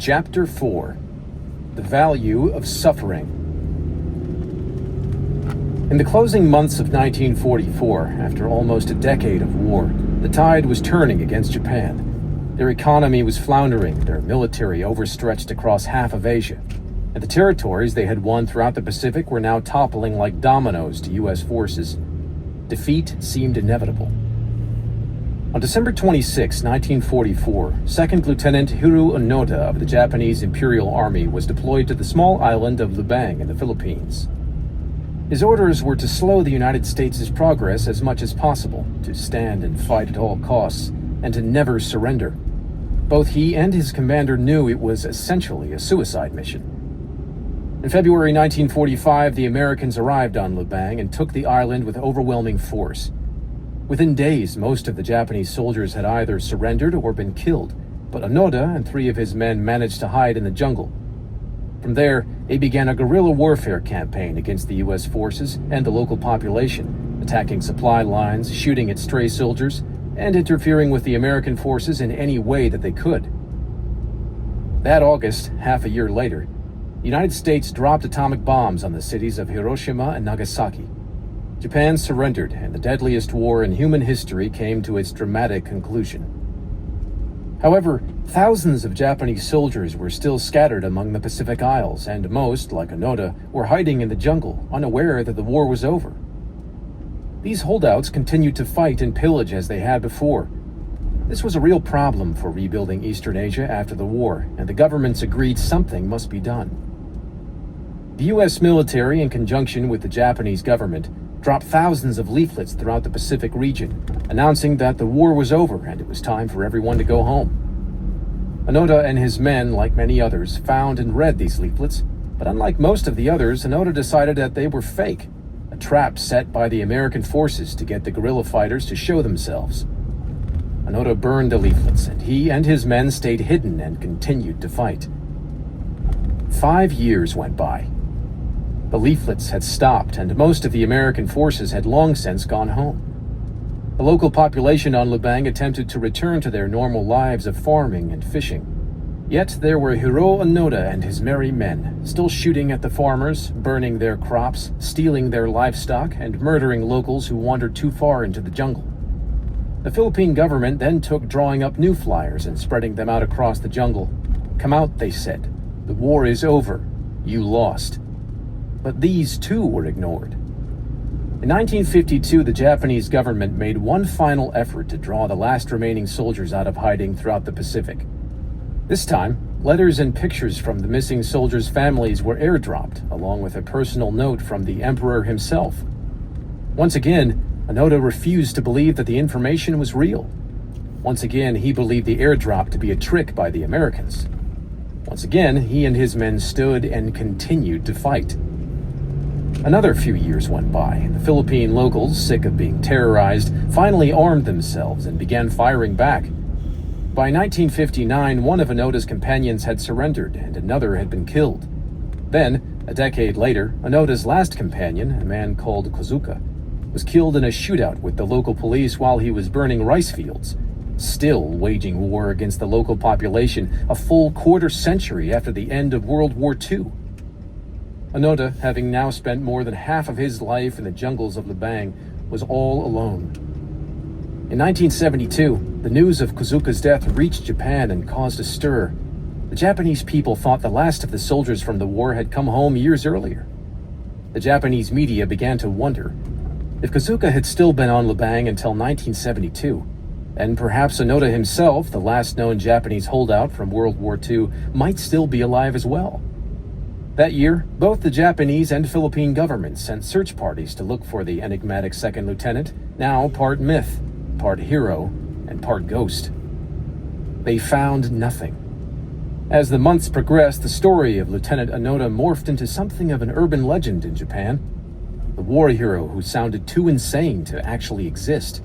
Chapter 4: The Value of Suffering. In the closing months of 1944, after almost a decade of war, the tide was turning against Japan. Their economy was floundering, their military overstretched across half of Asia, and the territories they had won throughout the Pacific were now toppling like dominoes to U.S. forces. Defeat seemed inevitable. On December 26, 1944, 2nd Lieutenant Hiro Onoda of the Japanese Imperial Army was deployed to the small island of Lubang in the Philippines. His orders were to slow the United States' progress as much as possible, to stand and fight at all costs, and to never surrender. Both he and his commander knew it was essentially a suicide mission. In February 1945, the Americans arrived on Lubang and took the island with overwhelming force. Within days, most of the Japanese soldiers had either surrendered or been killed, but Onoda and 3 of his men managed to hide in the jungle. From there, they began a guerrilla warfare campaign against the U.S. forces and the local population, attacking supply lines, shooting at stray soldiers, and interfering with the American forces in any way that they could. That August, half a year later, the United States dropped atomic bombs on the cities of Hiroshima and Nagasaki. Japan surrendered, and the deadliest war in human history came to its dramatic conclusion. However, thousands of Japanese soldiers were still scattered among the Pacific Isles, and most, like Onoda, were hiding in the jungle, unaware that the war was over. These holdouts continued to fight and pillage as they had before. This was a real problem for rebuilding Eastern Asia after the war, and the governments agreed something must be done. The U.S. military, in conjunction with the Japanese government, dropped thousands of leaflets throughout the Pacific region, announcing that the war was over and it was time for everyone to go home. Onoda and his men, like many others, found and read these leaflets, but unlike most of the others, Onoda decided that they were fake, a trap set by the American forces to get the guerrilla fighters to show themselves. Onoda burned the leaflets, and he and his men stayed hidden and continued to fight. 5 years went by. The leaflets had stopped, and most of the American forces had long since gone home. The local population on Lubang attempted to return to their normal lives of farming and fishing. Yet there were Hiro Onoda and his merry men, still shooting at the farmers, burning their crops, stealing their livestock, and murdering locals who wandered too far into the jungle. The Philippine government then took drawing up new flyers and spreading them out across the jungle. "Come out," they said. "The war is over. You lost." But these too were ignored. In 1952, the Japanese government made one final effort to draw the last remaining soldiers out of hiding throughout the Pacific. This time, letters and pictures from the missing soldiers' families were airdropped, along with a personal note from the emperor himself. Once again, Onoda refused to believe that the information was real. Once again, he believed the airdrop to be a trick by the Americans. Once again, he and his men stood and continued to fight. Another few years went by, and the Philippine locals, sick of being terrorized, finally armed themselves and began firing back. By 1959, one of Onoda's companions had surrendered, and another had been killed. Then, a decade later, Onoda's last companion, a man called Kozuka, was killed in a shootout with the local police while he was burning rice fields, still waging war against the local population a full quarter century after the end of World War II. Onoda, having now spent more than half of his life in the jungles of Lubang, was all alone. In 1972, the news of Kozuka's death reached Japan and caused a stir. The Japanese people thought the last of the soldiers from the war had come home years earlier. The Japanese media began to wonder if Kozuka had still been on Lubang until 1972, and perhaps Onoda himself, the last known Japanese holdout from World War II, might still be alive as well. That year, both the Japanese and Philippine governments sent search parties to look for the enigmatic second lieutenant, now part myth, part hero, and part ghost. They found nothing. As the months progressed, the story of Lieutenant Onoda morphed into something of an urban legend in Japan. The war hero who sounded too insane to actually exist.